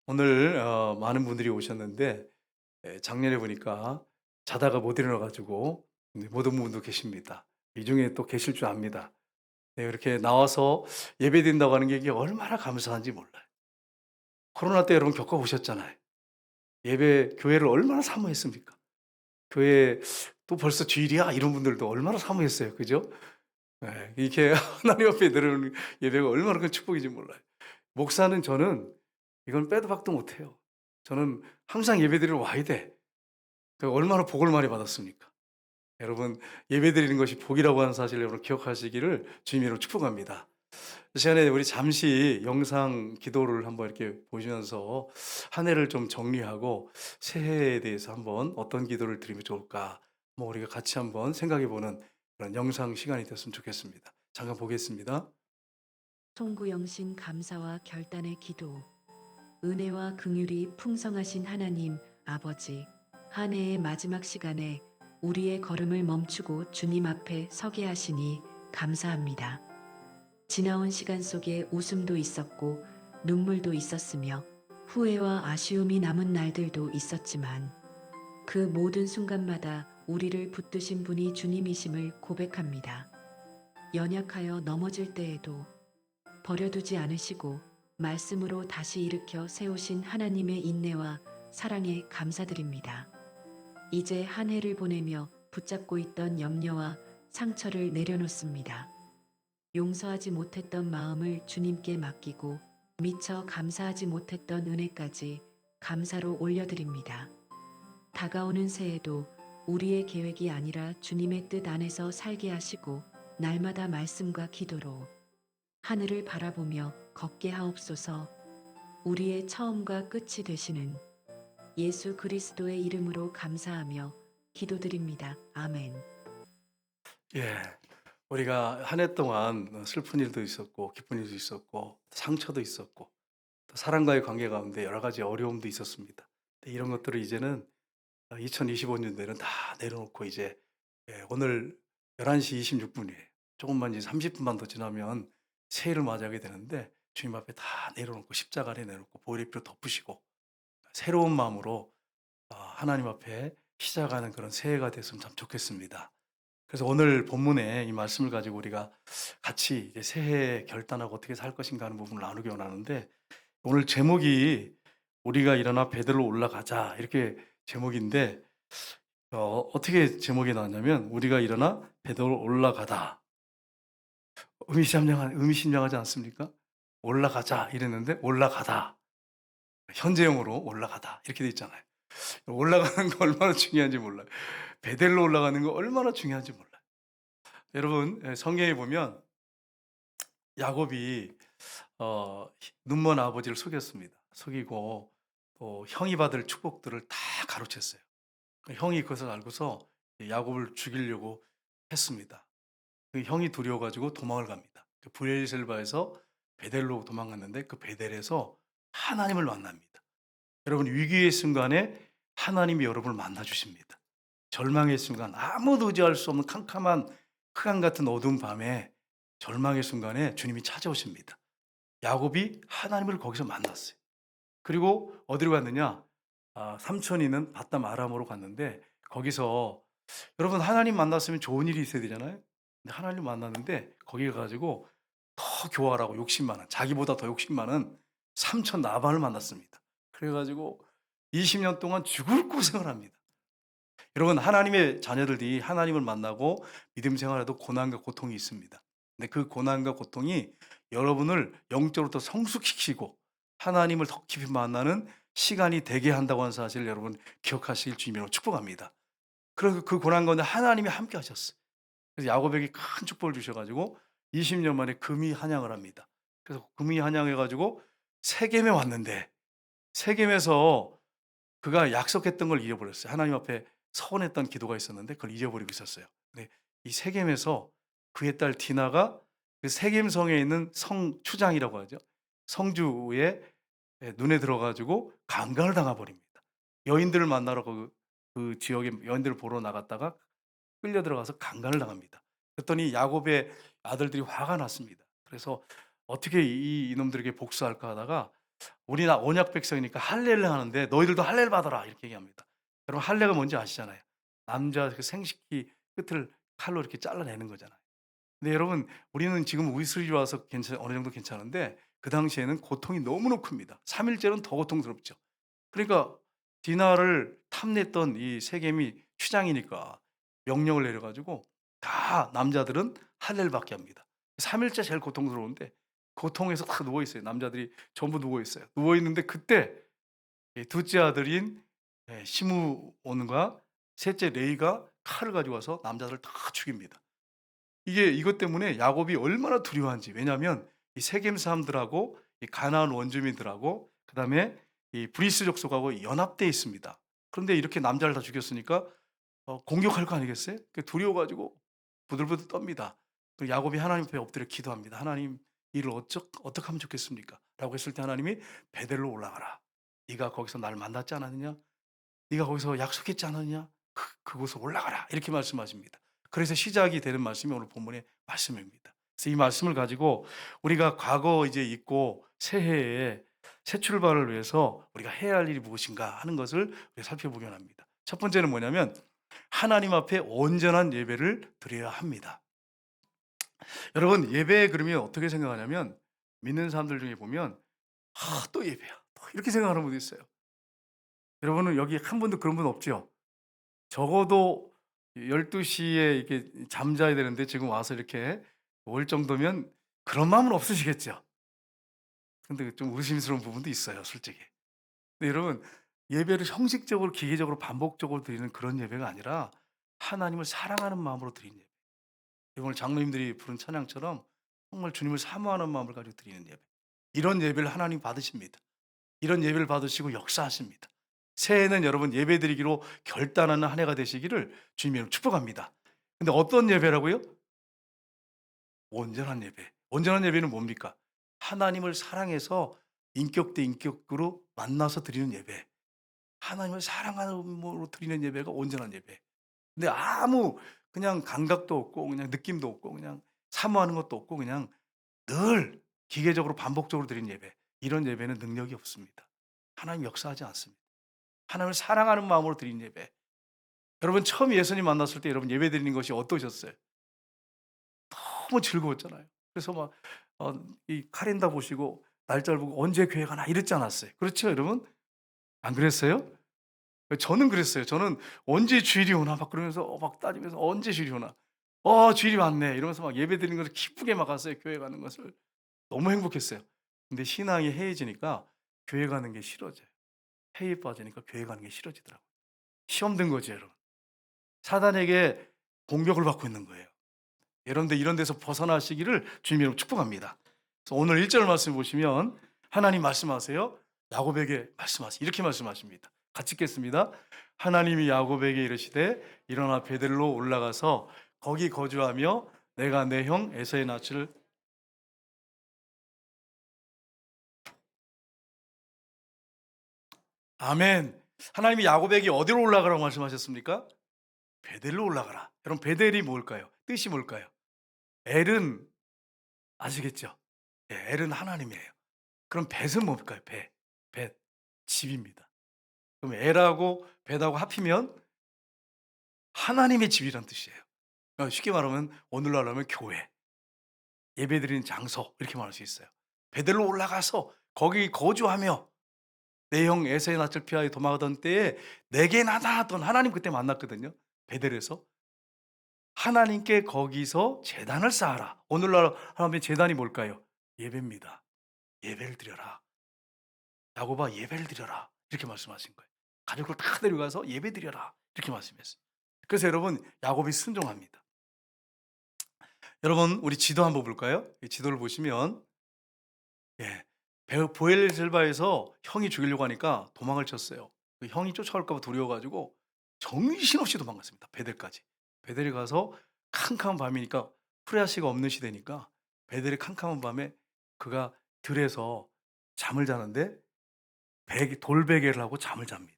오늘 많은 분들이 오셨는데 작년에 보니까 자다가 못 일어나 가지고 못 온 분도 계십니다. 이 중에 또 계실 줄 압니다. 네, 이렇게 나와서 예배드린다고 하는 게 이게 얼마나 감사한지 몰라요. 코로나 때 여러분 겪어보셨잖아요. 예배 교회를 얼마나 사모했습니까? 교회 또 벌써 주일이야 이런 분들도 얼마나 사모했어요. 그죠? 네, 이렇게 하나님 앞에 드리는 예배가 얼마나 큰 축복인지 몰라요. 목사는 저는 이건 빼도 박도 못해요. 저는 항상 예배드리러 와야 돼. 그 얼마나 복을 많이 받았습니까? 여러분, 예배드리는 것이 복이라고 하는 사실을 여러분 기억하시기를 주님의 이름으로 축복합니다. 이 시간에 우리 잠시 영상 기도를 한번 이렇게 보시면서 한 해를 좀 정리하고 새해에 대해서 한번 어떤 기도를 드리면 좋을까? 뭐 우리가 같이 한번 생각해 보는 그런 영상 시간이 됐으면 좋겠습니다. 잠깐 보겠습니다. 송구영신 감사와 결단의 기도. 은혜와 긍휼이 풍성하신 하나님 아버지, 한 해의 마지막 시간에 우리의 걸음을 멈추고 주님 앞에 서게 하시니 감사합니다. 지나온 시간 속에 웃음도 있었고 눈물도 있었으며 후회와 아쉬움이 남은 날들도 있었지만 그 모든 순간마다 우리를 붙드신 분이 주님이심을 고백합니다. 연약하여 넘어질 때에도 버려두지 않으시고 말씀으로 다시 일으켜 세우신 하나님의 인내와 사랑에 감사드립니다. 이제 한 해를 보내며 붙잡고 있던 염려와 상처를 내려놓습니다. 용서하지 못했던 마음을 주님께 맡기고 미처 감사하지 못했던 은혜까지 감사로 올려드립니다. 다가오는 새해도 우리의 계획이 아니라 주님의 뜻 안에서 살게 하시고 날마다 말씀과 기도로 하늘을 바라보며 걷게 하옵소서. 우리의 처음과 끝이 되시는 예수 그리스도의 이름으로 감사하며 기도드립니다. 아멘. 예. 우리가 한 해 동안 슬픈 일도 있었고 기쁜 일도 있었고 상처도 있었고 또 사람과의 관계 가운데 여러 가지 어려움도 있었습니다. 근데 이런 것들을 이제는 2025년도에는 다 내려놓고 이제 오늘 11시 26분이에요. 조금만 이제 30분만 더 지나면 새해를 맞이하게 되는데 주님 앞에 다 내려놓고 십자가 아래 내놓고 보혈의 피로 덮으시고 새로운 마음으로 하나님 앞에 시작하는 그런 새해가 됐으면 참 좋겠습니다. 그래서 오늘 본문에 이 말씀을 가지고 우리가 같이 이제 새해 결단하고 어떻게 살 것인가 하는 부분을 나누기 원하는데 오늘 제목이 우리가 일어나 베들로 올라가자 이렇게 제목인데 어떻게 제목이 나왔냐면 우리가 일어나 베들로 올라가다 의미심장하지 않습니까? 올라가자 이랬는데 올라가다 현재형으로 올라가다 이렇게 돼 있잖아요. 올라가는 거 얼마나 중요한지 몰라요. 베델로 올라가는 거 얼마나 중요한지 몰라요. 여러분 성경에 보면 야곱이 눈먼 아버지를 속였습니다. 속이고 또 형이 받을 축복들을 다 가로챘어요. 그 형이 그것을 알고서 야곱을 죽이려고 했습니다. 그 형이 두려워 가지고 도망을 갑니다. 그 브엘셀바에서 베델로 도망갔는데 그 베델에서 하나님을 만납니다. 여러분 위기의 순간에 하나님이 여러분을 만나 주십니다. 절망의 순간 아무도 의지할 수 없는 캄캄한 흑암 같은 어두운 밤에 절망의 순간에 주님이 찾아오십니다. 야곱이 하나님을 거기서 만났어요. 그리고 어디로 갔느냐? 삼촌이 있는 밧담 아람으로 갔는데 거기서 여러분 하나님 만났으면 좋은 일이 있어야 되잖아요. 근데 하나님 만났는데 거기 가 가지고 더 교활하고 욕심 많은 자기보다 더 욕심 많은 삼촌 나반을 만났습니다. 그래 가지고 20년 동안 죽을 고생을 합니다. 여러분 하나님의 자녀들이 하나님을 만나고 믿음 생활에도 고난과 고통이 있습니다. 근데 그 고난과 고통이 여러분을 영적으로 더 성숙시키고 하나님을 더 깊이 만나는 시간이 되게 한다고 하는 사실을 여러분 기억하시길 주님으로 축복합니다. 그래서 그 고난 가운데 하나님이 함께 하셨어요. 그래서 야곱에게 큰 축복을 주셔 가지고 20년 만에 금이 한양을 합니다. 그래서 금이 한양해 가지고 세겜에 왔는데 세겜에서 그가 약속했던 걸 잊어버렸어요. 하나님 앞에 서원했던 기도가 있었는데 그걸 잊어버리고 있었어요. 근데 이 세겜에서 그의 딸 디나가 그 세겜성에 있는 성추장이라고 하죠. 성주의 눈에 들어 가지고 강간을 당해 버립니다. 여인들을 만나러 그 지역에 여인들을 보러 나갔다가 끌려 들어가서 강간을 당합니다. 그랬더니 야곱의 아들들이 화가 났습니다. 그래서 어떻게 이놈들에게 복수할까 하다가 우리는 언약 백성이니까 할례를 하는데 너희들도 할례를 받아라 이렇게 얘기합니다. 여러분 할례가 뭔지 아시잖아요. 남자 그 생식기 끝을 칼로 이렇게 잘라내는 거잖아요. 근데 여러분 우리는 지금 이스라엘에 와서 어느 정도 괜찮은데 그 당시에는 고통이 너무나 큽니다. 3일째는 더 고통스럽죠. 그러니까 디나를 탐냈던 이 세겜이 추장이니까 명령을 내려 가지고 다 남자들은 할례를 받게 합니다. 3 일째 제일 고통스러운데 고통에서 다 누워 있어요. 남자들이 전부 누워 있어요. 누워 있는데 그때 이 둘째 아들인 시므온과 셋째 레이가 칼을 가지고 와서 남자들을 다 죽입니다. 이게 이것 때문에 야곱이 얼마나 두려워한지. 왜냐하면 이 세겜 사람들하고 이 가나안 원주민들하고 그다음에 이 브리스 족속하고 연합돼 있습니다. 그런데 이렇게 남자를 다 죽였으니까 공격할 거 아니겠어요? 두려워 가지고 부들부들 떱니다. 또 야곱이 하나님 앞에 엎드려 기도합니다. "하나님 이를 어떻게 하면 좋겠습니까?" 라고 했을 때 하나님이 "베델로 올라가라. 네가 거기서 나를 만났지 않았느냐? 네가 거기서 약속했지 않았느냐? 그곳으로 올라가라." 이렇게 말씀하십니다. 그래서 시작이 되는 말씀이 오늘 본문의 말씀입니다. 그래서 이 말씀을 가지고 우리가 과거 이제 잊고 새해에 새 출발을 위해서 우리가 해야 할 일이 무엇인가 하는 것을 우리가 살펴보기 원합니다. 첫 번째는 뭐냐면 하나님 앞에 온전한 예배를 드려야 합니다. 여러분 예배 그러면 어떻게 생각하냐면 믿는 사람들 중에 보면 '아 또 예배야.' 또 이렇게 생각하는 분도 있어요. 여러분은 여기 한 분도 그런 분 없죠? 적어도 12 시에 이렇게 잠자야 되는데 지금 와서 이렇게 올 정도면 그런 마음은 없으시겠죠? 근데 좀 의심스러운 부분도 있어요 솔직히. 근데 여러분 예배를 형식적으로 기계적으로 반복적으로 드리는 그런 예배가 아니라 하나님을 사랑하는 마음으로 드리는 예배. 오늘 장로님들이 부른 찬양처럼 정말 주님을 사모하는 마음을 가지고 드리는 예배. 이런 예배를 하나님 받으십니다. 이런 예배를 받으시고 역사하십니다. 새해에는 여러분 예배드리기로 결단하는 한 해가 되시기를 주님의 이름으로 축복합니다. 근데 어떤 예배라고요? 온전한 예배. 온전한 예배는 뭡니까? 하나님을 사랑해서 인격 대 인격으로 만나서 드리는 예배. 하나님을 사랑하는 마음으로 드리는 예배가 온전한 예배. 근데 아무 그냥 감각도 없고 그냥 느낌도 없고 그냥 사모하는 것도 없고 그냥 늘 기계적으로 반복적으로 드리는 예배. 이런 예배는 능력이 없습니다. 하나님 역사하지 않습니다. 하나님을 사랑하는 마음으로 드리는 예배. 여러분 처음 예수님 만났을 때 여러분 예배 드리는 것이 어떠셨어요? 너무 즐거웠잖아요. 그래서 막 이 카렌다 보시고 날짜를 보고 "언제 교회 가나?" 이랬지 않았어요. 그렇죠 여러분? 안 그랬어요? 저는 그랬어요. 저는 '언제 주일이 오나?' 막 그러면서 막 따지면서 '언제 주일이 오나?' '주일이 왔네.' 이러면서 막 예배 드리는 것을 기쁘게 막 갔어요 교회 가는 것을. 너무 행복했어요. 근데 신앙이 해이지니까 교회 가는 게 싫어져요. 해에 빠지니까 교회 가는 게 싫어지더라고요. 시험 든 거죠 여러분. 사단에게 공격을 받고 있는 거예요. 여러분들 이런 데서 벗어나시기를 주님 이름으로 축복합니다. 그래서 오늘 1절 말씀 보시면 하나님 말씀하세요. 야곱에게 말씀하세요. 이렇게 말씀하십니다. 같이 읽겠습니다. 하나님이 야곱에게 이르시되 일어나 베델로 올라가서 거기 거주하며 내가 내 형 에서의 낯을 아멘. 하나님이 야곱에게 어디로 올라가라고 말씀하셨습니까? 베델로 올라가라. 여러분 베델이 뭘까요? 뜻이 뭘까요? 엘은 아시겠죠? 예, 엘은 하나님이에요. 그럼 벳은 뭘까요? 벳. 벳. 집입니다. 그럼 엘하고 벳하고 합히면 하나님의 집이란 뜻이에요. 쉽게 말하면 오늘날로 하면 교회, 예배드리는 장소 이렇게 말할 수 있어요. 베델로 올라가서 거기 거주하며 내 형 에서의 낯을 피하여 도망하던 때에 내게 나타났던 하나님 그때 만났거든요. 베델에서. 하나님께 거기서 제단을 쌓아라. 오늘날 하나님의 제단이 뭘까요? 예배입니다. 예배를 드려라. 야곱아 예배를 드려라. 이렇게 말씀하신 거예요. 가족을 다 데려가서 예배 드려라. 이렇게 말씀했어요. 그래서 여러분 야곱이 순종합니다. 여러분 우리 지도 한번 볼까요? 이 지도를 보시면 예. 보엘셀바에서 형이 죽이려고 하니까 도망을 쳤어요. 그 형이 쫓아올까 봐 두려워 가지고 정신없이 도망갔습니다. 베델까지. 베델에 가서 캄캄한 밤이니까 후레아씨가 없는 시대니까 베델의 캄캄한 밤에 그가 들에서 잠을 자는데 돌베개를 하고 잠을 잡니다.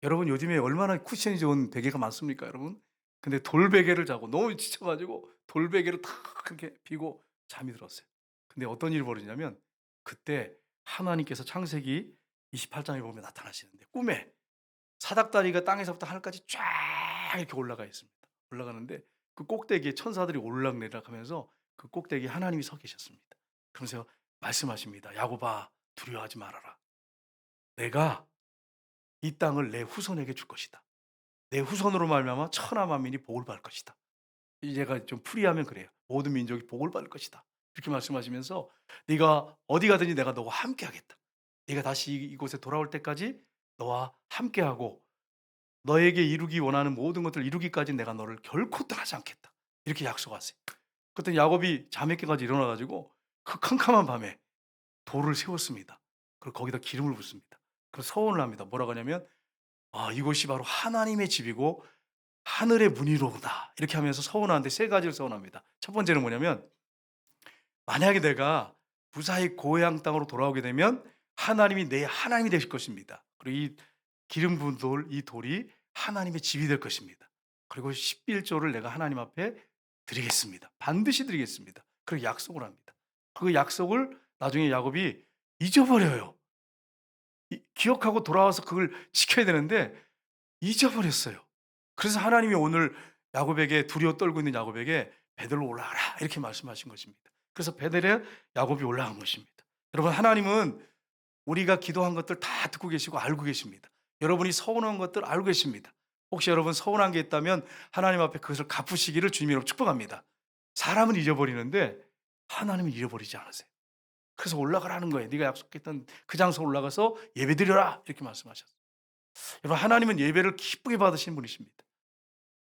여러분 요즘에 얼마나 쿠션이 좋은 베개가 많습니까 여러분? 근데 돌베개를 자고 너무 지쳐 가지고 돌베개를 탁 이렇게 비고 잠이 들었어요. 근데 어떤 일이 벌어지냐면 그때 하나님께서 창세기 28장에 보면 나타나시는데 꿈에 사닥다리가 땅에서부터 하늘까지 쫙 이렇게 올라가 있습니다. 올라가는데 그 꼭대기에 천사들이 오르락내리락 하면서 그 꼭대기에 하나님이 서 계셨습니다. 그러면서 말씀하십니다. 야곱아, 두려워하지 말아라. 내가 이 땅을 내 후손에게 줄 것이다. 내 후손으로 말미암아 천하 만민이 복을 받을 것이다. 제가 좀 풀이하면 그래요. 모든 민족이 복을 받을 것이다. 이렇게 말씀하시면서 네가 어디 가든지 내가 너와 함께 하겠다. 네가 다시 이곳에 돌아올 때까지 너와 함께하고 너에게 이루기 원하는 모든 것들을 이루기까지 내가 너를 결코 떠나지 않겠다. 이렇게 약속하세요. 그때 야곱이 자매께까지 일어나 가지고 그 캄캄한 밤에 돌을 세웠습니다. 그리고 거기다 기름을 붓습니다. 그래서 서원을 합니다. 뭐라고 하냐면 이곳이 바로 하나님의 집이고 하늘의 문이로다. 이렇게 하면서 서원하는데 세 가지를 서원합니다. 첫 번째는 뭐냐면 만약에 내가 무사히 고향 땅으로 돌아오게 되면 하나님이 내 하나님이 되실 것입니다. 그리고 이 기름 부은 돌, 이 돌이 하나님의 집이 될 것입니다. 그리고 11조를 내가 하나님 앞에 드리겠습니다. 반드시 드리겠습니다. 그렇게 약속을 합니다. 그 약속을 나중에 야곱이 잊어버려요. 기억하고 돌아와서 그걸 지켜야 되는데 잊어버렸어요. 그래서 하나님이 오늘 야곱에게 두려워 떨고 있는 야곱에게 베들로 올라가라 이렇게 말씀하신 것입니다. 그래서 베델에 야곱이 올라간 것입니다. 여러분 하나님은 우리가 기도한 것들 다 듣고 계시고 알고 계십니다. 여러분이 서운한 것들 알고 계십니다. 혹시 여러분 서운한 게 있다면 하나님 앞에 그것을 갚으시기를 주님으로 축복합니다. 사람은 잊어버리는데 하나님은 잃어버리지 않으세요. 그래서 올라가라는 거예요. 네가 약속했던 그 장소 올라가서 예배드려라 이렇게 말씀하셨어요. 여러분 하나님은 예배를 기쁘게 받으시는 분이십니다.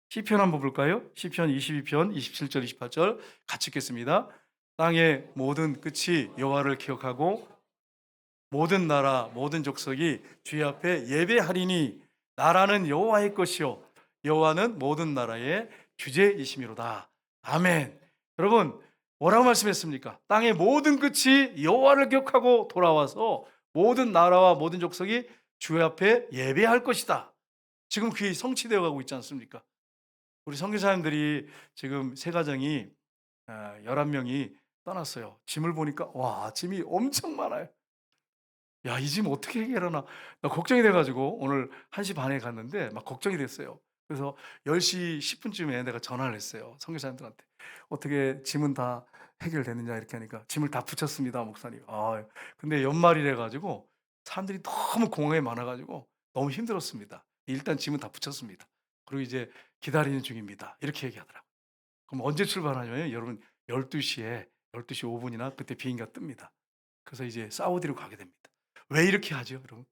시편 한번 볼까요? 시편 22편 27절 28절 같이 읽겠습니다. 땅의 모든 끝이 여호와를 기억하고 모든 나라 모든 족속이 주의 앞에 예배하리니 나라는 여호와의 것이요 여호와는 모든 나라의 주제이심이로다. 아멘. 여러분 뭐라고 말씀했습니까? 땅의 모든 끝이 여호와를 기억하고 돌아와서 모든 나라와 모든 족속이 주의 앞에 예배할 것이다. 지금 그게 성취되어 가고 있지 않습니까? 우리 선교사님들이 지금 세 가정이 11명이 떠났어요. 짐을 보니까 와 짐이 엄청 많아요. 야, 이 짐 어떻게 해결하나 나 걱정이 돼 가지고 오늘 1시 반에 갔는데 막 걱정이 됐어요. 그래서 10시 10분쯤에 내가 전화를 했어요. 선교사님들한테. "어떻게 짐은 다 해결됐느냐?" 이렇게 하니까 "짐을 다 붙였습니다, 목사님." 근데 연말이래 가지고 사람들이 너무 공항에 많아 가지고 너무 힘들었습니다. "일단 짐은 다 붙였습니다. 그리고 이제 기다리는 중입니다." 이렇게 얘기하더라고요. 그럼 언제 출발하냐면 여러분 12시 5 분이나 그때 비행기가 뜹니다. 그래서 이제 사우디로 가게 됩니다. 왜 이렇게 하죠, 여러분?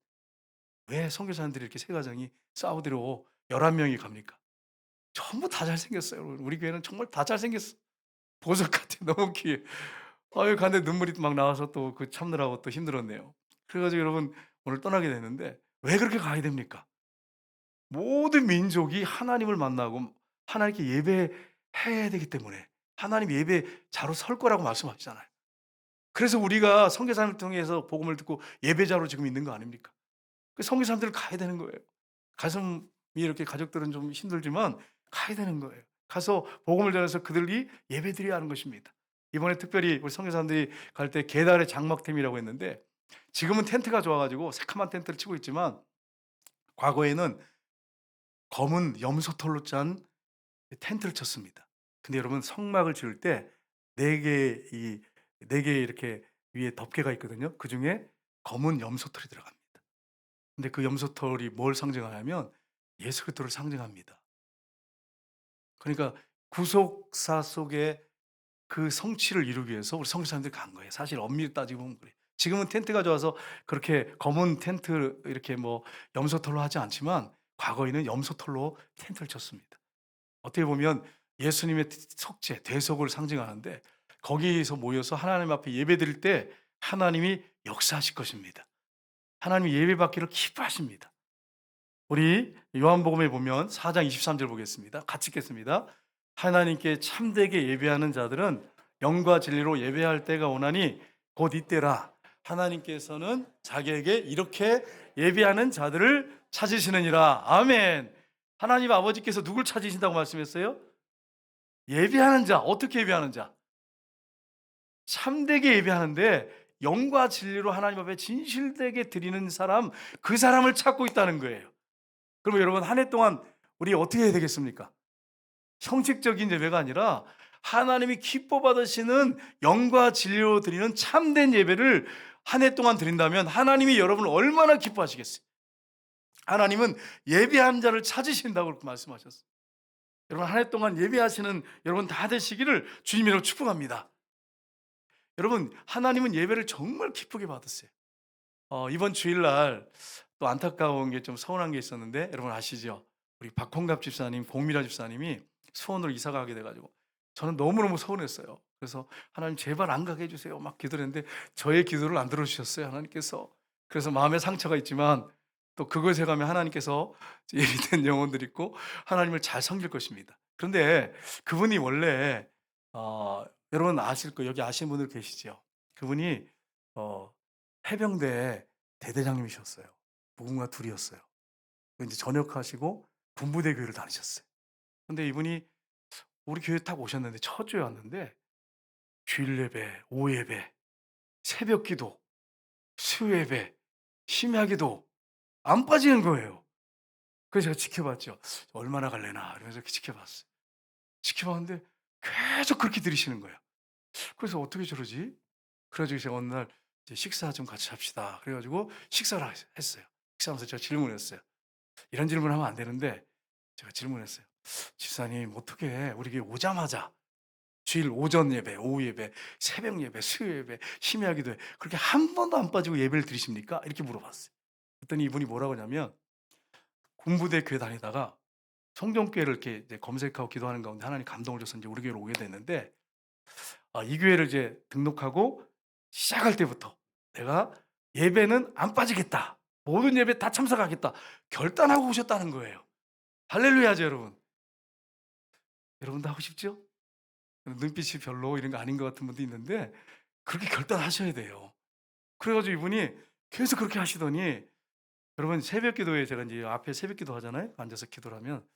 왜 선교사님들이 이렇게 세 가정이 사우디로 11명이 갑니까? 전부 다 잘생겼어요, 여러분. 우리 교회는 정말 다 잘생겼어. 보석 같아. 너무 귀해. 갔는데 눈물이 막 나와서 또 그 참느라고 또 힘들었네요. 그래 가지고 여러분 오늘 떠나게 됐는데 왜 그렇게 가야 됩니까? 모든 민족이 하나님을 만나고 하나님께 예배해야 되기 때문에 하나님 예배자로 설 거라고 말씀하시잖아요. 그래서 우리가 선교사님을 통해서 복음을 듣고 예배자로 지금 있는 거 아닙니까? 그 선교사님들 가야 되는 거예요. 가슴이 이렇게 가족들은 좀 힘들지만 가야 되는 거예요. 가서 복음을 전해서 그들이 예배드려야 하는 것입니다. 이번에 특별히 우리 선교사님들이 갈 때 계달의 장막템이라고 했는데 지금은 텐트가 좋아 가지고 새카만 텐트를 치고 있지만 과거에는 검은 염소털로 짠 텐트를 쳤습니다. 근데 여러분 성막을 지을 때 4개 이 4개 이렇게 위에 덮개가 있거든요. 그중에 검은 염소털이 들어갑니다. 근데 그 염소털이 뭘 상징하냐면 예수 그리스도를 상징합니다. 그러니까 구속사 속에 그 성취를 이루기 위해서 우리 선교사님들이 간 거예요. 사실 엄밀히 따지고 보면 그래요. 지금은 텐트가 좋아서 그렇게 검은 텐트 이렇게 뭐 염소털로 하지 않지만 과거에는 염소털로 텐트를 쳤습니다. 어떻게 보면 예수님의 속죄, 대속을 상징하는데 거기에서 모여서 하나님 앞에 예배드릴 때 하나님이 역사하실 것입니다. 하나님이 예배받기를 기뻐하십니다. 우리 요한복음에 보면 4장 23절 보겠습니다. 같이 읽겠습니다. 하나님께 참되게 예배하는 자들은 영과 진리로 예배할 때가 오나니 곧 이때라. 하나님께서는 자기에게 이렇게 예배하는 자들을 찾으시느니라. 아멘. 하나님 아버지께서 누굴 찾으신다고 말씀했어요? 예배하는 자. 어떻게 예배하는 자? 참되게 예배하는데 영과 진리로 하나님 앞에 진실되게 드리는 사람, 그 사람을 찾고 있다는 거예요. 그러면 여러분, 한 해 동안 우리 어떻게 해야 되겠습니까? 형식적인 예배가 아니라 하나님이 기뻐 받으시는 영과 진리로 드리는 참된 예배를 한 해 동안 드린다면 하나님이 여러분을 얼마나 기뻐하시겠어요? 하나님은 예배한 자를 찾으신다고 그렇게 말씀하셨어요. 여러분, 한 해 동안 예배하시는 여러분 다 되시기를 주님으로 축복합니다. 여러분, 하나님은 예배를 정말 기쁘게 받으세요. 이번 주일날 또 안타까운 게, 좀 서운한 게 있었는데, 여러분 아시죠? 우리 박홍갑 집사님, 공미라 집사님이 수원으로 이사 가게 돼가지고 저는 너무너무 서운했어요. 그래서 하나님 제발 안 가게 해주세요 막 기도를 했는데 저의 기도를 안 들어주셨어요, 하나님께서. 그래서 마음에 상처가 있지만 또 그것에 가면 하나님께서 예비된 영혼들 있고 하나님을 잘 섬길 것입니다. 그런데 그분이 원래 여러분 아실 거, 여기 아시는 분들 계시죠? 그분이 어, 해병대 대대장님이셨어요. 무궁화 둘이었어요. 이제 전역하시고 군부대 교회를 다니셨어요. 근데 이분이 우리 교회 딱 오셨는데 첫 주에 왔는데 주일 예배, 오후 예배, 새벽 기도, 수요 예배, 심야 기도 안 빠지는 거예요. 그래서 제가 지켜봤죠. 얼마나 갈래나 이러면서 이렇게 지켜봤어요. 지켜봤는데 계속 그렇게 들으시는 거예요. 그래서 어떻게 저러지? 그래가지고 제가 어느 날 이제 식사 좀 같이 합시다. 그래가지고 식사를 했어요. 식사하면서 제가 질문했어요. 이런 질문하면 안 되는데 제가 질문했어요. 집사님, 어떻게 우리 교회 오자마자 주일 오전 예배, 오후 예배, 새벽 예배, 수요 예배, 심야 기도회 그렇게 한 번도 안 빠지고 예배를 드리십니까? 이렇게 물어봤어요. 그랬더니 이분이 뭐라고 하냐면, 군부대 교회 다니다가 성경교회를 이렇게 이제 검색하고 기도하는 가운데 하나님 감동을 줘서 이제 우리 교회로 오게 됐는데, 이 교회를 이제 등록하고 시작할 때부터 내가 예배는 안 빠지겠다, 모든 예배 다 참석하겠다 결단하고 오셨다는 거예요. 할렐루야죠, 여러분. 여러분도 하고 싶죠? 눈빛이 별로 이런 거 아닌 것 같은 분도 있는데 그렇게 결단하셔야 돼요. 그래가지고 이분이 계속 그렇게 하시더니, 여러분 새벽 기도에 제가 이제 앞에 새벽 기도 하잖아요. 앉아서 기도를 하면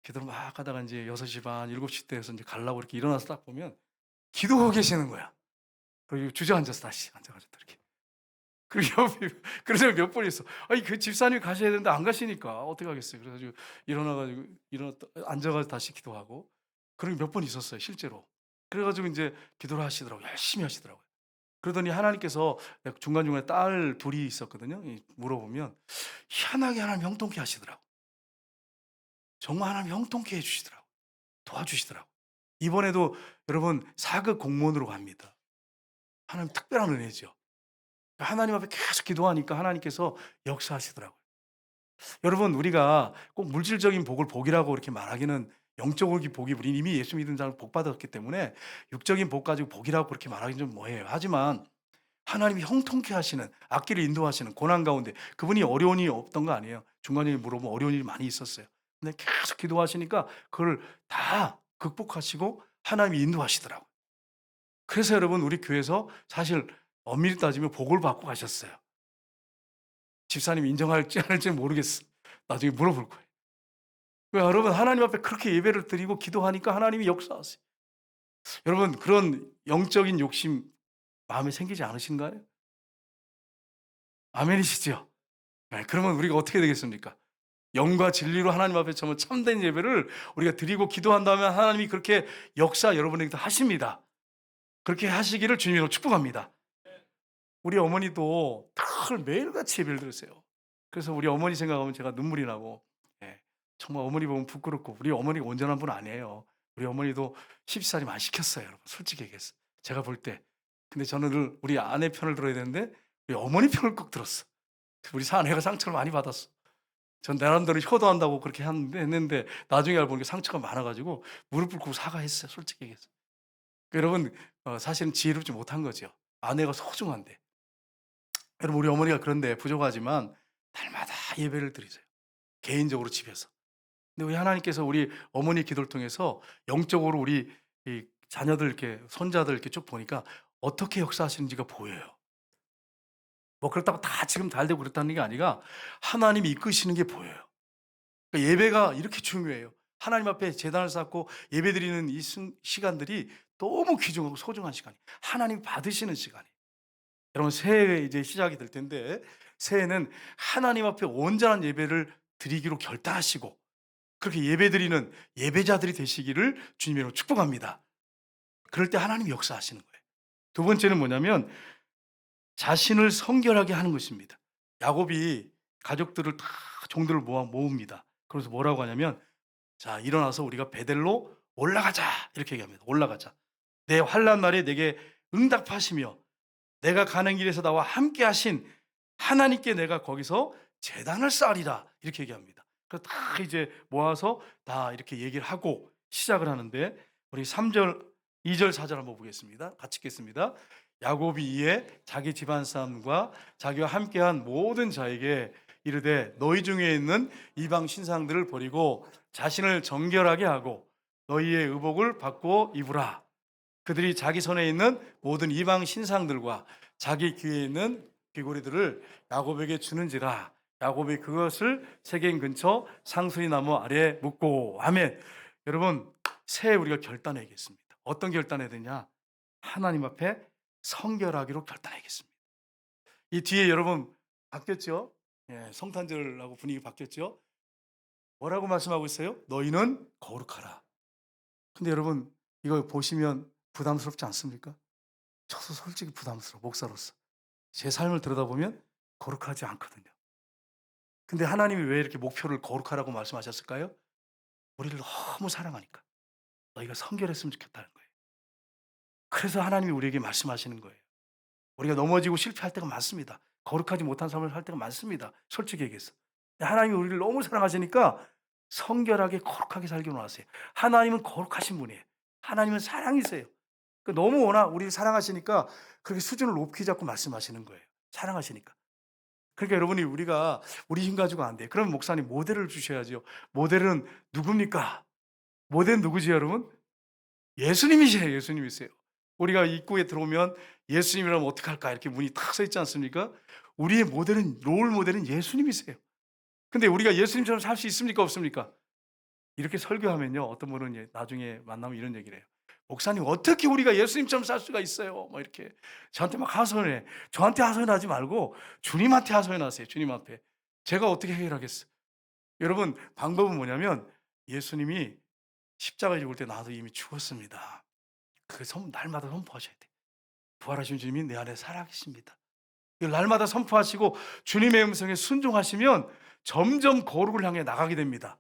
기도를 막 하다가 이제 6시 반, 7시 때에서 이제 가려고 이렇게 일어나서 딱 보면 기도하고 계시는 거야. 그리고 주저앉아서 다시 앉아가지고 이렇게. 그리고 옆에, 그래서 몇 번 있어. 아니, 그 집사님 가셔야 되는데 안 가시니까 어떻게 하겠어요. 그래가지고 앉아가지고 다시 기도하고. 그런 게 몇 번 있었어요, 실제로. 그래가지고 이제 기도를 하시더라고요. 열심히 하시더라고요. 그러더니 하나님께서, 중간중간에 딸 둘이 있었거든요. 물어보면 희한하게 하나님 형통케 하시더라고. 정말 하나님 형통케 해주시더라고. 도와주시더라고. 이번에도 여러분 4급 공무원으로 갑니다. 하나님 특별한 은혜죠. 하나님 앞에 계속 기도하니까 하나님께서 역사하시더라고요. 여러분, 우리가 꼭 물질적인 복을 복이라고 이렇게 말하기는, 영적인 복이, 우리 이미 예수 믿은 자는 복 받았기 때문에 육적인 복 가지고 복이라고 그렇게 말하기는 좀 뭐해요. 하지만 하나님이 형통케 하시는, 앞길을 인도하시는, 고난 가운데 그분이 어려운 일이 없던 거 아니에요. 중간에 물어보면 어려운 일이 많이 있었어요. 근데 계속 기도하시니까 그걸 다 극복하시고 하나님이 인도하시더라고요. 그래서 여러분, 우리 교회에서 사실 엄밀히 따지면 복을 받고 가셨어요. 집사님이 인정할지 안 할지 모르겠어. 나중에 물어볼 거예요. 왜, 여러분 하나님 앞에 그렇게 예배를 드리고 기도하니까 하나님이 역사하세요. 여러분, 그런 영적인 욕심 마음에 생기지 않으신가요? 아멘이시죠? 네, 그러면 우리가 어떻게 되겠습니까? 영과 진리로 하나님 앞에 정말 참된 예배를 우리가 드리고 기도한다면 하나님이 그렇게 역사 여러분에게도 하십니다. 그렇게 하시기를 주님으로 축복합니다. 우리 어머니도 늘 매일같이 예배를 드렸어요. 그래서 우리 어머니 생각하면 제가 눈물이 나고, 예, 정말 어머니 보면 부끄럽고, 우리 어머니가 온전한 분 아니에요. 우리 어머니도 십시살이 많이 시켰어요, 여러분. 솔직히 얘기해서 제가 볼 때. 근데 저는 늘 우리 아내 편을 들어야 되는데 우리 어머니 편을 꼭 들었어. 우리 사내가 상처를 많이 받았어. 전 나름대로 효도한다고 그렇게 했는데 나중에 알고 보니까 상처가 많아가지고 무릎 꿇고 사과했어요, 솔직히 얘기해서. 여러분, 사실은 지혜롭지 못한 거죠. 아내가 소중한데. 여러분, 우리 어머니가 그런데 부족하지만 날마다 예배를 드리세요, 개인적으로 집에서. 근데 우리 하나님께서 우리 어머니 기도를 통해서 영적으로 우리 이 자녀들, 이렇게 손자들 이렇게 쭉 보니까 어떻게 역사하시는지가 보여요. 뭐 그렇다고 다 지금 잘 되고 그렇다는 게 아니라 하나님이 이끄시는 게 보여요. 그러니까 예배가 이렇게 중요해요. 하나님 앞에 제단을 쌓고 예배드리는 이 시간들이 너무 귀중하고 소중한 시간이, 하나님 받으시는 시간이. 여러분 새해 이제 시작이 될 텐데 새해는 하나님 앞에 온전한 예배를 드리기로 결단하시고 그렇게 예배드리는 예배자들이 되시기를 주님으로 축복합니다. 그럴 때 하나님이 역사하시는 거예요. 두 번째는 뭐냐면 자신을 성결하게 하는 것입니다. 야곱이 가족들을 다 종들을 모읍니다. 그래서 뭐라고 하냐면 자 일어나서 우리가 베델로 올라가자 이렇게 얘기합니다. 올라가자. 내 환난 날에 내게 응답하시며 내가 가는 길에서 나와 함께 하신 하나님께 내가 거기서 제단을 쌓으리라 이렇게 얘기합니다. 그래서 다 이제 모아서 다 이렇게 얘기를 하고 시작을 하는데 우리 3절, 2절, 4절 한번 보겠습니다. 같이 읽겠습니다. 야곱이 이에 자기 집안 사람과 자기와 함께한 모든 자에게 이르되 너희 중에 있는 이방 신상들을 버리고 자신을 정결하게 하고 너희의 의복을 받고 입으라. 그들이 자기 손에 있는 모든 이방 신상들과 자기 귀에 있는 귀고리들을 야곱에게 주는지라. 야곱이 그것을 세겜 근처 상수리 나무 아래에 묻고 아멘. 여러분 새해 우리가 결단해야겠습니다. 어떤 결단해야 되냐? 하나님 앞에 성결하기로 결단하겠습니다. 이 뒤에 여러분 바뀌었죠? 예, 성탄절하고 분위기 바뀌었죠? 뭐라고 말씀하고 있어요? 너희는 거룩하라. 근데 여러분 이거 보시면 부담스럽지 않습니까? 저도 솔직히 부담스러워 목사로서 제 삶을 들여다보면 거룩하지 않거든요. 근데 하나님이 왜 이렇게 목표를 거룩하라고 말씀하셨을까요? 우리를 너무 사랑하니까 너희가 성결했으면 좋겠다는 거예요. 그래서 하나님이 우리에게 말씀하시는 거예요. 우리가 넘어지고 실패할 때가 많습니다. 거룩하지 못한 삶을 살 때가 많습니다. 솔직히 얘기해서. 하나님이 우리를 너무 사랑하시니까 성결하게 거룩하게 살기 원하세요. 하나님은 거룩하신 분이에요. 하나님은 사랑이세요. 너무 워낙 우리를 사랑하시니까 그렇게 수준을 높이 잡고 말씀하시는 거예요. 사랑하시니까. 그러니까 여러분이 우리가 우리 힘 가지고 안 돼요. 그럼 목사님 모델을 주셔야죠. 모델은 누굽니까? 모델은 누구지 여러분? 예수님이세요. 예수님이세요. 우리가 입구에 들어오면 예수님이라면 어떡할까 이렇게 문이 탁 서 있지 않습니까? 우리의 모델은 롤 모델은 예수님이세요. 근데 우리가 예수님처럼 살 수 있습니까 없습니까? 이렇게 설교하면요 어떤 분은 나중에 만나면 이런 얘기를 해요. 목사님 어떻게 우리가 예수님처럼 살 수가 있어요? 뭐 이렇게 저한테 막 하소연해. 저한테 하소연하지 말고 주님한테 하소연하세요. 주님 앞에. 제가 어떻게 해결하겠어요? 여러분 방법은 뭐냐면 예수님이 십자가에 죽을 때 나도 이미 죽었습니다. 그 날마다 선포하셔야 돼. 부활하신 주님이 내 안에 살아계십니다. 이걸 날마다 선포하시고 주님의 음성에 순종하시면 점점 거룩을 향해 나가게 됩니다.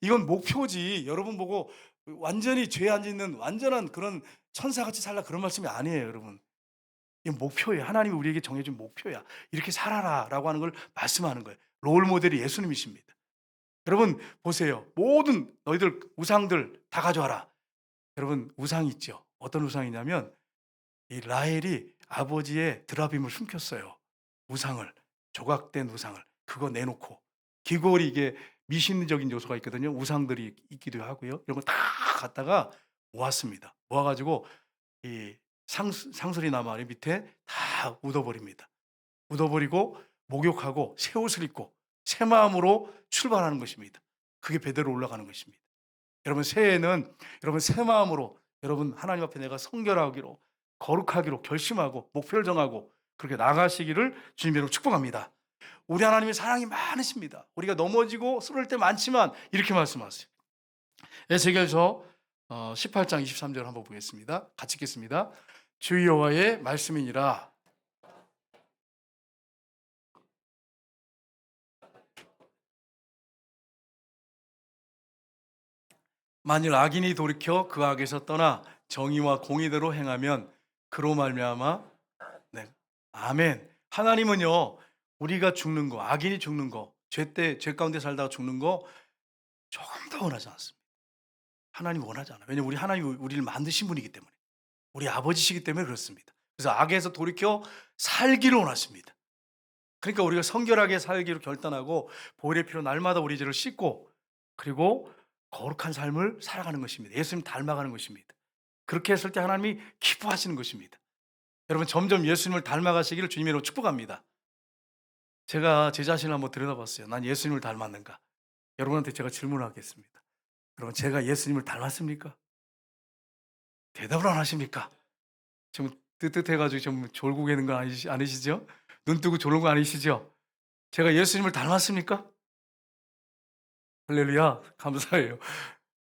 이건 목표지. 여러분 보고 완전히 죄 안 짓는 완전한 그런 천사같이 살라 그런 말씀이 아니에요, 여러분. 이게 목표예요. 하나님이 우리에게 정해준 목표야. 이렇게 살아라라고 하는 걸 말씀하는 거예요. 롤 모델이 예수님이십니다. 여러분 보세요. 모든 너희들 우상들 다 가져와라. 여러분 우상이 있죠. 어떤 우상이냐면 이 라헬이 아버지의 드라빔을 숨겼어요. 우상을 조각된 우상을 그거 내놓고 귀골이 이게 미신적인 요소가 있거든요. 우상들이 있기도 하고요. 이런 거 다 갖다가 모았습니다. 모아가지고 이 상수리 나무 아래 밑에 다 묻어버립니다. 묻어버리고 목욕하고 새 옷을 입고 새 마음으로 출발하는 것입니다. 그게 베델로 올라가는 것입니다. 여러분 새해에는 여러분 새 마음으로 여러분 하나님 앞에 내가 성결하기로 거룩하기로 결심하고 목표를 정하고 그렇게 나가시기를 주님으로 축복합니다. 우리 하나님의 사랑이 많으십니다. 우리가 넘어지고 쓰러질 때 많지만 이렇게 말씀하세요. 에스겔서 18장 23절 한번 보겠습니다. 같이 읽겠습니다. 주 여호와의 말씀이니라. 만일 악인이 돌이켜 그 악에서 떠나 정의와 공의대로 행하면 그로 말미암아 네. 아멘. 하나님은요 우리가 죽는 거 악인이 죽는 거 죄 가운데 살다가 죽는 거 조금 더 원하지 않습니다. 하나님 원하지 않아요. 왜냐하면 하나님이 우리를 만드신 분이기 때문에 우리 아버지시기 때문에 그렇습니다. 그래서 악에서 돌이켜 살기를 원하십니다. 그러니까 우리가 성결하게 살기로 결단하고 보혈의 피로 날마다 우리 죄를 씻고 그리고 거룩한 삶을 살아가는 것입니다. 예수님 닮아가는 것입니다. 그렇게 했을 때 하나님이 기뻐하시는 것입니다. 여러분 점점 예수님을 닮아가시기를 주님으로 축복합니다. 제가 제 자신을 한번 들여다봤어요. 난 예수님을 닮았는가? 여러분한테 제가 질문하겠습니다. 여러분 제가 예수님을 닮았습니까? 대답을 안 하십니까? 지금 뜨뜻해가지고 좀 졸고 계는 거 아니시죠? 눈 뜨고 졸는 거 아니시죠? 제가 예수님을 닮았습니까? 할렐루야. 감사해요.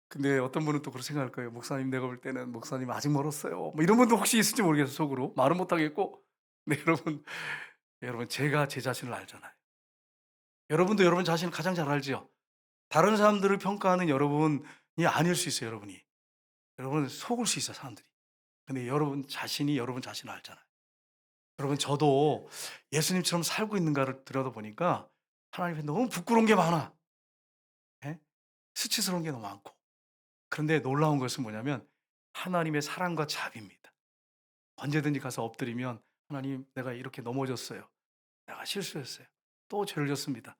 근데 어떤 분은 또 그렇게 생각할 거예요. 목사님, 내가 볼 때는 목사님 아직 멀었어요. 뭐 이런 분도 혹시 있을지 모르겠어요. 속으로 말은 못하겠고. 네, 여러분 제가 제 자신을 알잖아요. 여러분도 여러분 자신을 가장 잘 알지요. 다른 사람들을 평가하는 여러분이 아닐 수 있어요. 여러분 속을 수 있어요, 사람들이. 근데 여러분 자신이 여러분 자신을 알잖아요. 여러분 저도 예수님처럼 살고 있는가를 들여다보니까 하나님 앞에 너무 부끄러운 게 많아. 예? 수치스러운 게 너무 많고. 그런데 놀라운 것은 뭐냐면 하나님의 사랑과 자비입니다. 언제든지 가서 엎드리면 하나님, 내가 이렇게 넘어졌어요. 내가 실수했어요. 또 죄를 졌습니다.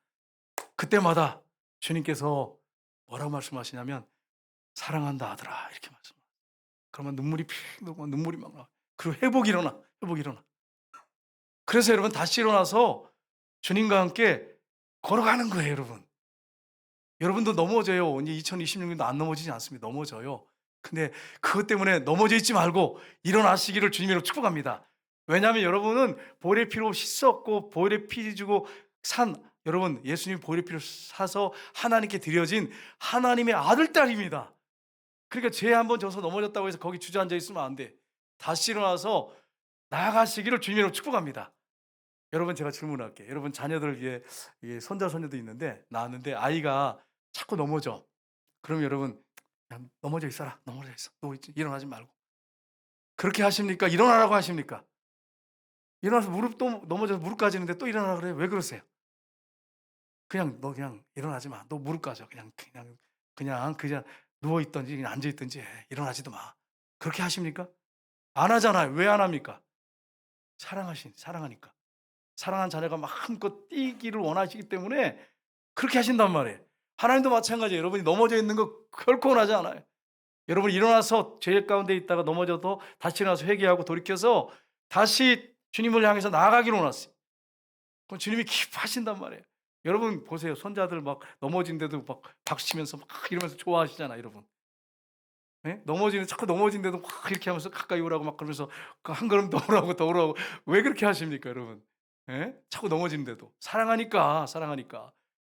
그때마다 주님께서 뭐라고 말씀하시냐면 사랑한다 아들아, 이렇게 말씀하세요. 그러면 눈물이 픽 나고 눈물이 막 나. 그리고 회복이 일어나. 그래서 여러분 다시 일어나서 주님과 함께 걸어가는 거예요, 여러분. 여러분도 넘어져요. 이제 2026년도 안 넘어지지 않습니다. 넘어져요. 근데 그것 때문에 넘어져 있지 말고 일어나시기를 주님으로 축복합니다. 왜냐하면 여러분은 보혈의 피로 씻었고 보혈의 피 주고 산 여러분, 예수님 보혈의 피를 사서 하나님께 드려진 하나님의 아들 딸입니다. 그러니까 죄에 한번 져서 넘어졌다고 해서 거기 주저앉아 있으면 안 돼. 다시 일어나서 나아가시기를 주님으로 축복합니다. 여러분 제가 질문할게요. 여러분 자녀들 위해 손자 손녀도 있는데 낳았는데 아이가 자꾸 넘어져. 그럼 여러분 그냥 넘어져 있어라. 넘어져 있어. 누워 있지. 일어나지 말고. 그렇게 하십니까? 일어나라고 하십니까? 일어나서 무릎 또 넘어져서 무릎 까지는데 또 일어나라 그래요. 왜 그러세요? 너 그냥 일어나지 마. 너 무릎 까져. 그냥 누워 있든지 그냥 앉아 있든지 해. 일어나지도 마. 그렇게 하십니까? 안 하잖아요. 왜 안 합니까? 사랑하니까. 사랑하는 자녀가 마음껏 뛰기를 원하시기 때문에 그렇게 하신단 말이에요. 하나님도 마찬가지예요. 여러분이 넘어져 있는 거 결코 원하지 않아요. 여러분 일어나서 죄 가운데 있다가 넘어져도 다시 일어나서 회개하고 돌이켜서 다시 주님을 향해서 나아가기를 원하세요. 그럼 주님이 기뻐하신단 말이에요. 여러분 보세요. 손자들 막 넘어진데도 막 박수치면서 막 이러면서 좋아하시잖아요, 여러분. 예? 자꾸 넘어진데도 막 이렇게 하면서 가까이 오라고 막 그러면서 한 걸음 더 오라고. 왜 그렇게 하십니까, 여러분? 예? 자꾸 넘어진데도. 사랑하니까.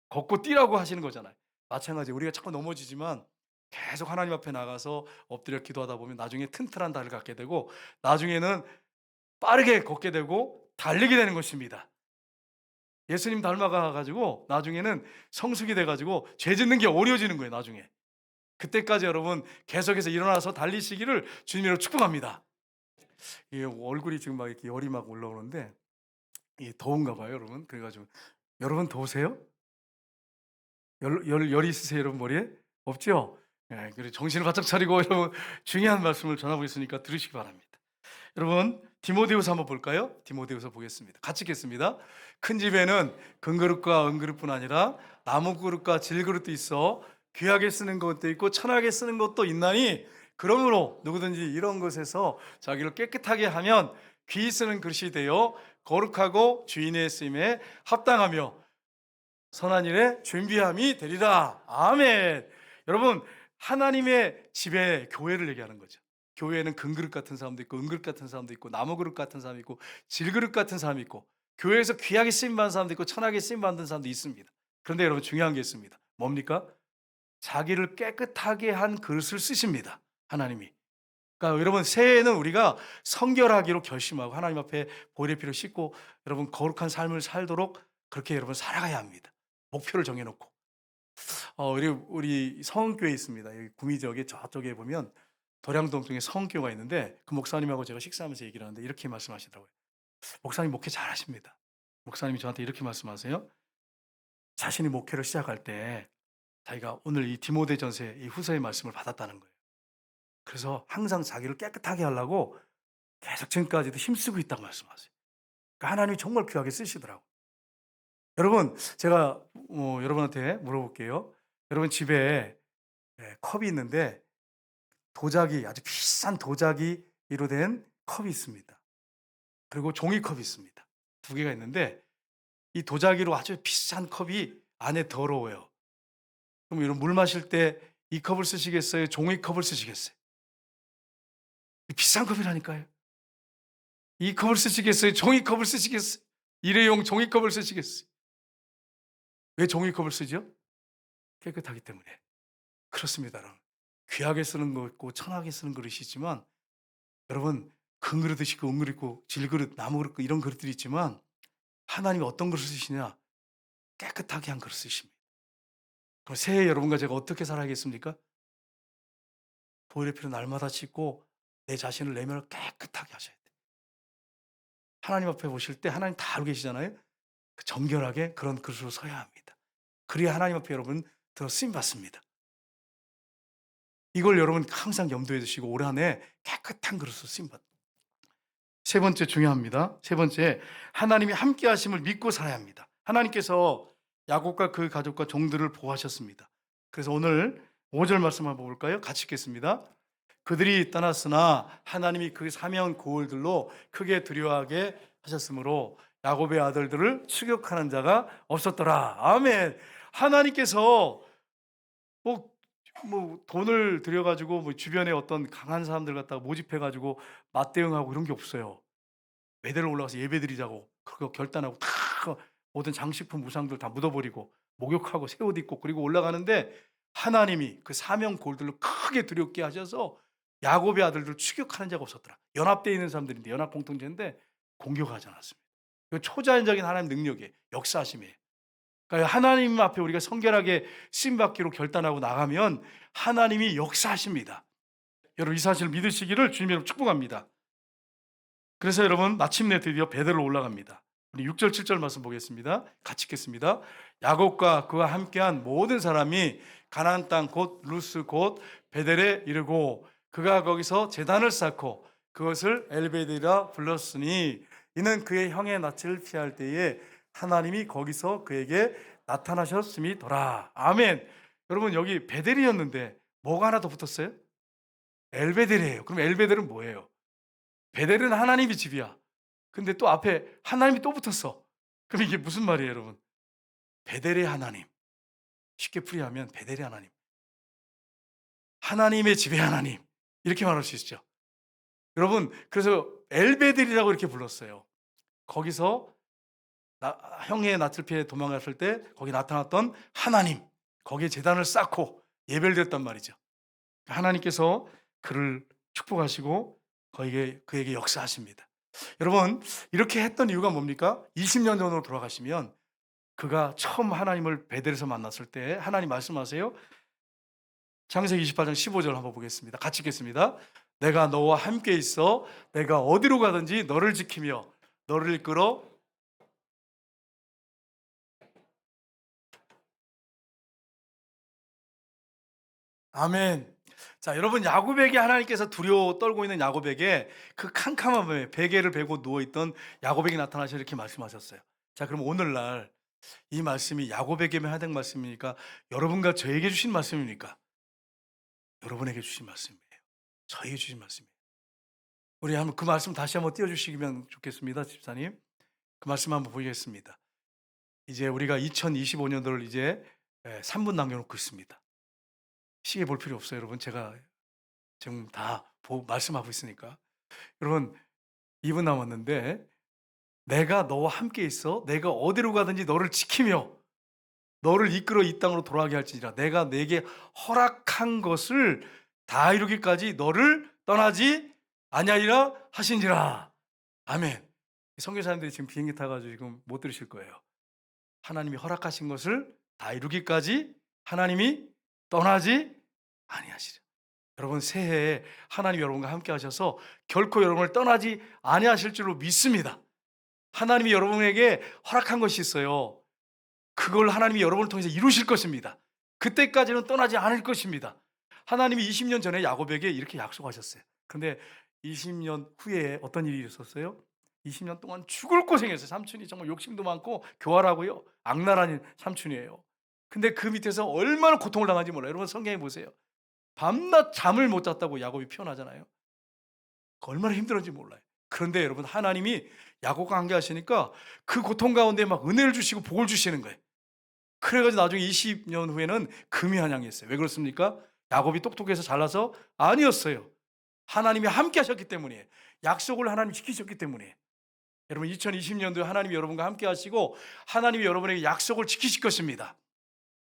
걷고 뛰라고 하시는 거잖아요. 마찬가지로 우리가 자꾸 넘어지지만 계속 하나님 앞에 나가서 엎드려 기도하다 보면 나중에 튼튼한 다리를 갖게 되고 나중에는 빠르게 걷게 되고 달리게 되는 것입니다. 예수님 닮아가 가지고 나중에는 성숙이 돼 가지고 죄 짓는 게 어려워지는 거예요, 나중에. 그때까지 여러분 계속해서 일어나서 달리시기를 주님으로 축복합니다. 얼굴이 지금 막 이렇게 열이 막 올라오는데 이게 더운가 봐요, 여러분. 그래 가지고 여러분 더우세요? 열이 있으세요, 여러분 머리에? 없죠? 예, 그래 정신을 바짝 차리고 여러분 중요한 말씀을 전하고 있으니까 들으시기 바랍니다. 여러분 디모데후서 한번 볼까요? 디모데후서 보겠습니다. 같이 읽겠습니다. 큰 집에는 금그릇과 은그릇뿐 아니라 나무 그릇과 질그릇도 있어 귀하게 쓰는 것도 있고 천하게 쓰는 것도 있나니 그러므로 누구든지 이런 것에서 자기를 깨끗하게 하면 귀히 쓰는 그릇이 되어 거룩하고 주인의 쓰임에 합당하며 선한 일에 준비함이 되리라. 아멘. 여러분 하나님의 집에 교회를 얘기하는 거죠. 교회에는 금그릇 같은 사람도 있고 은그릇 같은 사람도 있고 나무 그릇 같은 사람도 있고 질그릇 같은 사람이 있고 교회에서 귀하게 쓰임 받는 사람도 있고 천하게 쓰임 받는 사람도 있습니다. 그런데 여러분 중요한 게 있습니다. 뭡니까? 자기를 깨끗하게 한 그릇을 쓰십니다. 하나님이. 그러니까 여러분 새해에는 우리가 성결하기로 결심하고 하나님 앞에 보혈의 피를 씻고 여러분 거룩한 삶을 살도록 그렇게 여러분 살아가야 합니다. 목표를 정해놓고. 우리 성교회 있습니다. 여기 구미 지역에 저쪽에 보면 도량동 쪽에 성교가 있는데 그 목사님하고 제가 식사하면서 얘기를 하는데 이렇게 말씀하시더라고요. 목사님 목회 잘하십니다. 목사님이 저한테 이렇게 말씀하세요. 자신이 목회를 시작할 때 자기가 오늘 이 디모데전서 이 후서의 말씀을 받았다는 거예요. 그래서 항상 자기를 깨끗하게 하려고 계속 지금까지도 힘쓰고 있다고 말씀하세요. 그러니까 하나님이 정말 귀하게 쓰시더라고요. 여러분 제가 여러분한테 물어볼게요. 여러분 집에 컵이 있는데 아주 비싼 도자기로 된 컵이 있습니다. 그리고 종이컵이 있습니다. 두 개가 있는데 이 도자기로 아주 비싼 컵이 안에 더러워요. 그럼 여러분 물 마실 때 이 컵을 쓰시겠어요? 종이컵을 쓰시겠어요? 비싼 컵이라니까요. 이 컵을 쓰시겠어요? 종이컵을 쓰시겠어요? 일회용 종이컵을 쓰시겠어요? 왜 종이컵을 쓰죠? 깨끗하기 때문에. 그렇습니다, 여러분. 귀하게 쓰는 거 있고 천하게 쓰는 그릇이지만 여러분, 큰 그릇 있고 은그릇 있고 질그릇, 나무 그릇 이런 그릇들이 있지만 하나님이 어떤 그릇을 쓰시냐? 깨끗하게 한 그릇 쓰십니다. 그럼 새해 여러분과 제가 어떻게 살아야겠습니까? 보혈의 피로 날마다 씻고 내 자신을 내면을 깨끗하게 하셔야 돼요. 하나님 앞에 보실 때 하나님 다 알고 계시잖아요. 그 정결하게 그런 그릇으로 서야 합니다. 그래야 하나님 앞에 여러분 더 쓰임 받습니다. 이걸 여러분 항상 염두에 두시고 올 한 해 깨끗한 그릇으로 쓰임 받. 세 번째 중요합니다. 세 번째, 하나님이 함께 하심을 믿고 살아야 합니다. 하나님께서 야곱과 그 가족과 종들을 보호하셨습니다. 그래서 오늘 5절 말씀 한번 볼까요? 같이 읽겠습니다. 그들이 떠났으나 하나님이 그 사명 고을들로 크게 두려워하게 하셨으므로 야곱의 아들들을 추격하는 자가 없었더라. 아멘. 하나님께서 뭐 돈을 들여가지고 뭐 주변에 어떤 강한 사람들 갖다가 모집해가지고 맞대응하고 이런 게 없어요. 매대로 올라가서 예배드리자고 그거 결단하고 다 모든 장식품 무상들 다 묻어버리고 목욕하고 새 옷 입고 그리고 올라가는데 하나님이 그 사명 골들로 크게 두렵게 하셔서 야곱의 아들들 추격하는 자가 없었더라. 연합되어 있는 사람들인데 연합 공통체인데 공격하지 않았습니다. 이거 초자연적인 하나님 능력이에요. 역사하심이에요. 그러니까 하나님 앞에 우리가 성결하게 쓰임받기로 결단하고 나가면 하나님이 역사하십니다. 여러분 이 사실을 믿으시기를 주님 여러분 축복합니다. 그래서 여러분 마침내 드디어 베델로 올라갑니다. 우리 6절 7절 말씀 보겠습니다. 같이 읽겠습니다. 야곱과 그와 함께한 모든 사람이 가나안 땅 곧 루스 곧 베델에 이르고 그가 거기서 제단을 쌓고 그것을 엘베델이라 불렀으니 이는 그의 형의 낯을 피할 때에 하나님이 거기서 그에게 나타나셨음이더라. 아멘. 여러분 여기 베델이었는데 뭐가 하나 더 붙었어요? 엘베델이에요. 그럼 엘베델은 뭐예요? 베델은 하나님이 집이야. 근데 또 앞에 하나님이 또 붙었어. 그럼 이게 무슨 말이에요, 여러분? 베델의 하나님. 쉽게 풀이하면 베델의 하나님. 하나님의 집의 하나님. 이렇게 말할 수 있죠. 여러분, 그래서 엘베델이라고 이렇게 불렀어요. 거기서 형의 낯을 피해 도망갔을 때 거기 나타났던 하나님. 거기에 제단을 쌓고 예배드렸단 말이죠. 하나님께서 그를 축복하시고 그에게 역사하십니다. 여러분 이렇게 했던 이유가 뭡니까? 20년 전으로 돌아가시면 그가 처음 하나님을 베델에서 만났을 때 하나님 말씀하세요. 창세기 28장 15절 한번 보겠습니다. 같이 읽겠습니다. 내가 너와 함께 있어 내가 어디로 가든지 너를 지키며 너를 이끌어 아멘. 자, 여러분 야곱에게 하나님께서 두려워 떨고 있는 야곱에게 그 캄캄한 밤에 베개를 베고 누워 있던 야곱에게 나타나셔 이렇게 말씀하셨어요. 자, 그럼 오늘날 이 말씀이 야곱에게만 해당 말씀입니까? 여러분과 저에게 주신 말씀입니까? 여러분에게 주신 말씀이에요. 저에게 주신 말씀이에요. 우리 한번 그 말씀 다시 한번 띄워주시면 좋겠습니다, 집사님. 그 말씀 한번 보겠습니다. 이제 우리가 2025년도를 이제 3분 남겨놓고 있습니다. 시계 볼 필요 없어요, 여러분. 제가 지금 다 말씀하고 있으니까. 여러분, 2분 남았는데 내가 너와 함께 있어 내가 어디로 가든지 너를 지키며 너를 이끌어 이 땅으로 돌아가게 할지니라 내가 내게 허락한 것을 다 이루기까지 너를 떠나지 아니하리라 하신지라. 아멘. 선교사님들이 지금 비행기 타가지고 지금 못 들으실 거예요. 하나님이 허락하신 것을 다 이루기까지 하나님이 떠나지 아니하시리라. 여러분 새해에 하나님 여러분과 함께 하셔서 결코 여러분을 떠나지 아니하실 줄로 믿습니다. 하나님이 여러분에게 허락한 것이 있어요. 그걸 하나님이 여러분을 통해서 이루실 것입니다. 그때까지는 떠나지 않을 것입니다. 하나님이 20년 전에 야곱에게 이렇게 약속하셨어요. 근데 20년 후에 어떤 일이 있었어요? 20년 동안 죽을 고생했어요. 삼촌이 정말 욕심도 많고 교활하고요. 악랄한 삼촌이에요. 근데 그 밑에서 얼마나 고통을 당한지 몰라요. 여러분 성경에 보세요. 밤낮 잠을 못 잤다고 야곱이 표현하잖아요. 얼마나 힘들었는지 몰라요. 그런데 여러분 하나님이 야곱과 함께 하시니까 그 고통 가운데 막 은혜를 주시고 복을 주시는 거예요. 그래가지고 나중에 20년 후에는 금이 한양했어요. 왜 그렇습니까? 야곱이 똑똑해서 잘나서 아니었어요. 하나님이 함께 하셨기 때문이에요. 약속을 하나님 지키셨기 때문에. 여러분 2020년도에 하나님이 여러분과 함께 하시고 하나님이 여러분에게 약속을 지키실 것입니다.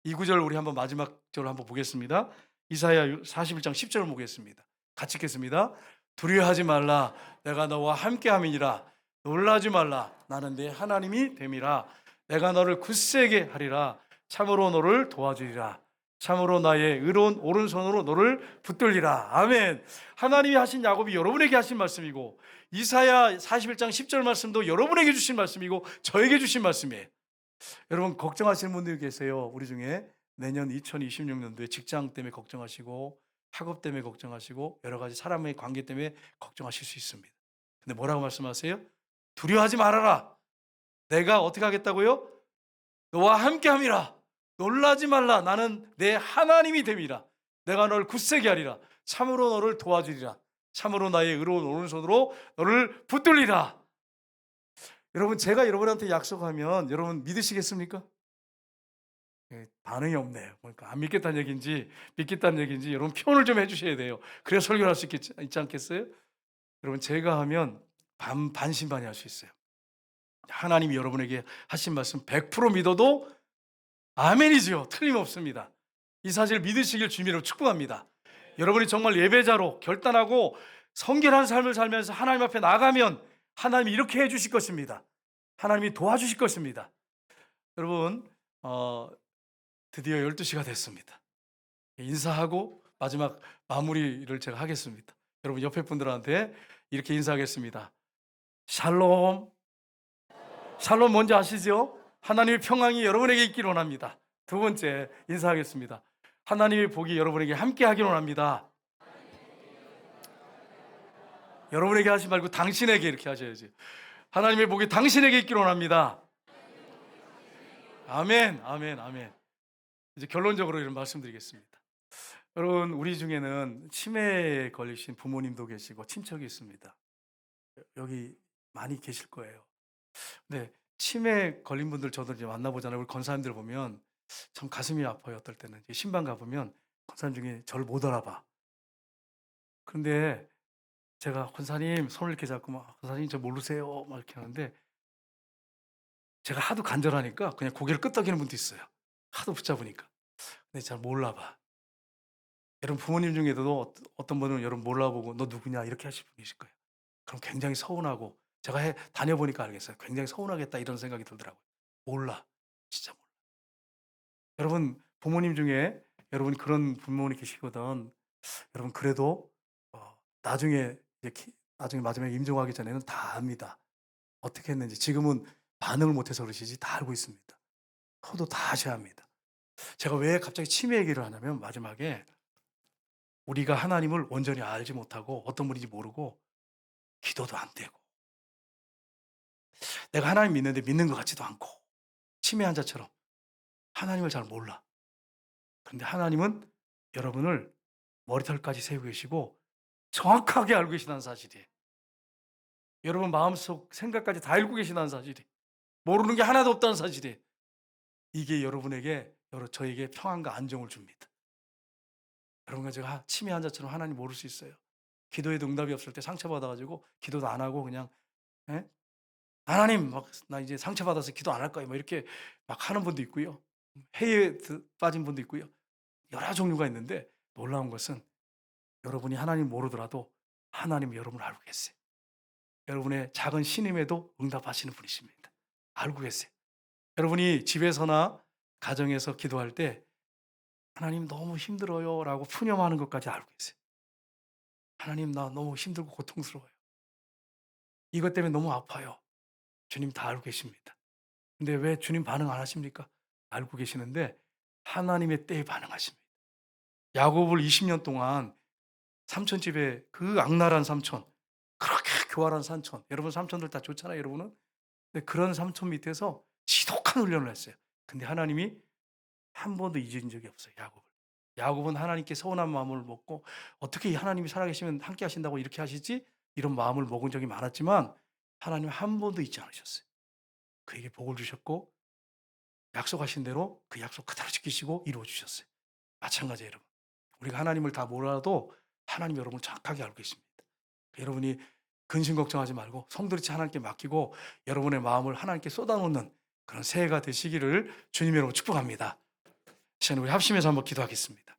이 구절 우리 한번 마지막 절을 한번 보겠습니다. 이사야 41장 10절을 보겠습니다. 같이 읽겠습니다. 두려워하지 말라. 내가 너와 함께함이니라. 놀라지 말라. 나는 네 하나님이 됨이라. 내가 너를 굳세게 하리라. 참으로 너를 도와주리라. 참으로 나의 의로운 오른손으로 너를 붙들리라. 아멘. 하나님이 하신 야곱이 여러분에게 하신 말씀이고 이사야 41장 10절 말씀도 여러분에게 주신 말씀이고 저에게 주신 말씀이에요. 여러분 걱정하시는 분들이 계세요. 우리 중에 내년 2026년도에 직장 때문에 걱정하시고 학업 때문에 걱정하시고 여러 가지 사람의 관계 때문에 걱정하실 수 있습니다. 근데 뭐라고 말씀하세요? 두려워하지 말아라. 내가 어떻게 하겠다고요? 너와 함께함이라. 놀라지 말라. 나는 내 하나님이 됨이라. 내가 너를 굳세게 하리라. 참으로 너를 도와주리라. 참으로 나의 의로운 오른손으로 너를 붙들리라. 여러분 제가 여러분한테 약속하면 여러분 믿으시겠습니까? 반응이 없네요. 그러니까 안 믿겠다는 얘기인지 믿겠다는 얘기인지 여러분 표현을 좀 해주셔야 돼요. 그래야 설교를 할 수 있지 않겠어요? 여러분 제가 하면 반신반의할 수 있어요. 하나님이 여러분에게 하신 말씀 100% 믿어도 아멘이죠. 틀림없습니다. 이 사실을 믿으시길 주님으로 축복합니다. 여러분이 정말 예배자로 결단하고 성결한 삶을 살면서 하나님 앞에 나가면 하나님이 이렇게 해주실 것입니다. 하나님이 도와주실 것입니다. 여러분 드디어 12시가 됐습니다. 인사하고 마지막 마무리를 제가 하겠습니다. 여러분 옆에 분들한테 이렇게 인사하겠습니다. 샬롬. 샬롬 뭔지 아시죠? 하나님의 평강이 여러분에게 있기를 원합니다. 두 번째 인사하겠습니다. 하나님의 복이 여러분에게 함께 하기를 원합니다. 여러분에게 하지 말고 당신에게 이렇게 하셔야지. 하나님의 복이 당신에게 있기를 원합니다. 아멘, 아멘, 아멘. 이제 결론적으로 이런 말씀드리겠습니다. 여러분 우리 중에는 치매에 걸리신 부모님도 계시고 친척이 있습니다. 여기 많이 계실 거예요. 근데 치매 걸린 분들 저도 이제 만나보잖아요. 우리 권사님들 보면 참 가슴이 아파요. 어떨 때는 신방 가보면 권사님 중에 저를 못 알아봐. 그런데 제가 권사님 손을 이렇게 잡고 막 권사님 저 모르세요 막 이렇게 하는데 제가 하도 간절하니까 그냥 고개를 끄덕이는 분도 있어요. 하도 붙잡으니까. 근데 잘 몰라봐. 여러분 부모님 중에도 어떤 분은 여러분 몰라보고 너 누구냐 이렇게 하실 분 계실 거예요. 그럼 굉장히 서운하고 제가 다녀보니까 알겠어요. 굉장히 서운하겠다 이런 생각이 들더라고요. 몰라. 진짜 몰라. 여러분 부모님 중에 여러분 그런 부모님 계시거든. 여러분 그래도 나중에 나중에 마지막에 임종하기 전에는 다 압니다. 어떻게 했는지 지금은 반응을 못해서 그러시지 다 알고 있습니다. 저도 다 아셔야 합니다. 제가 왜 갑자기 치매 얘기를 하냐면 마지막에 우리가 하나님을 온전히 알지 못하고 어떤 분인지 모르고 기도도 안 되고 내가 하나님 믿는데 믿는 것 같지도 않고 치매 환자처럼 하나님을 잘 몰라. 그런데 하나님은 여러분을 머리털까지 세우고 계시고 정확하게 알고 계시다는 사실이에요. 여러분 마음속 생각까지 다 알고 계시다는 사실이 모르는 게 하나도 없다는 사실이에요. 이게 여러분에게 저에게 평안과 안정을 줍니다. 여러분과 제가 치매 환자처럼 하나님 모를 수 있어요. 기도에도 응답이 없을 때 상처받아가지고 기도도 안 하고 그냥 하나님 막 나 이제 상처받아서 기도 안 할 거예요. 뭐 이렇게 막 하는 분도 있고요. 회의에 빠진 분도 있고요. 여러 종류가 있는데 놀라운 것은 여러분이 하나님 모르더라도 하나님이 여러분을 알고 계세요. 여러분의 작은 신임에도 응답하시는 분이십니다. 알고 계세요. 여러분이 집에서나 가정에서 기도할 때 하나님 너무 힘들어요 라고 푸념하는 것까지 알고 계세요. 하나님 나 너무 힘들고 고통스러워요. 이것 때문에 너무 아파요. 주님 다 알고 계십니다. 근데 왜 주님 반응 안 하십니까? 알고 계시는데 하나님의 때에 반응하십니다. 야곱을 20년 동안 삼촌집에 그 악랄한 삼촌, 그렇게 교활한 삼촌, 여러분 삼촌들 다 좋잖아요, 여러분은. 근데 그런 삼촌 밑에서 지독한 훈련을 했어요. 근데 하나님이 한 번도 잊은 적이 없어요, 야곱을. 야곱은 하나님께 서운한 마음을 먹고 어떻게 하나님이 살아계시면 함께 하신다고 이렇게 하시지? 이런 마음을 먹은 적이 많았지만 하나님 한 번도 잊지 않으셨어요. 그에게 복을 주셨고 약속하신 대로 그 약속 그대로 지키시고 이루어 주셨어요. 마찬가지예요, 여러분. 우리가 하나님을 다 몰라도 하나님 여러분을 정확하게 알고 계십니다. 여러분이 근심 걱정하지 말고 성도리치 하나님께 맡기고 여러분의 마음을 하나님께 쏟아놓는 그런 새해가 되시기를 주님 이름으로 축복합니다. 시간 우리 합심해서 한번 기도하겠습니다.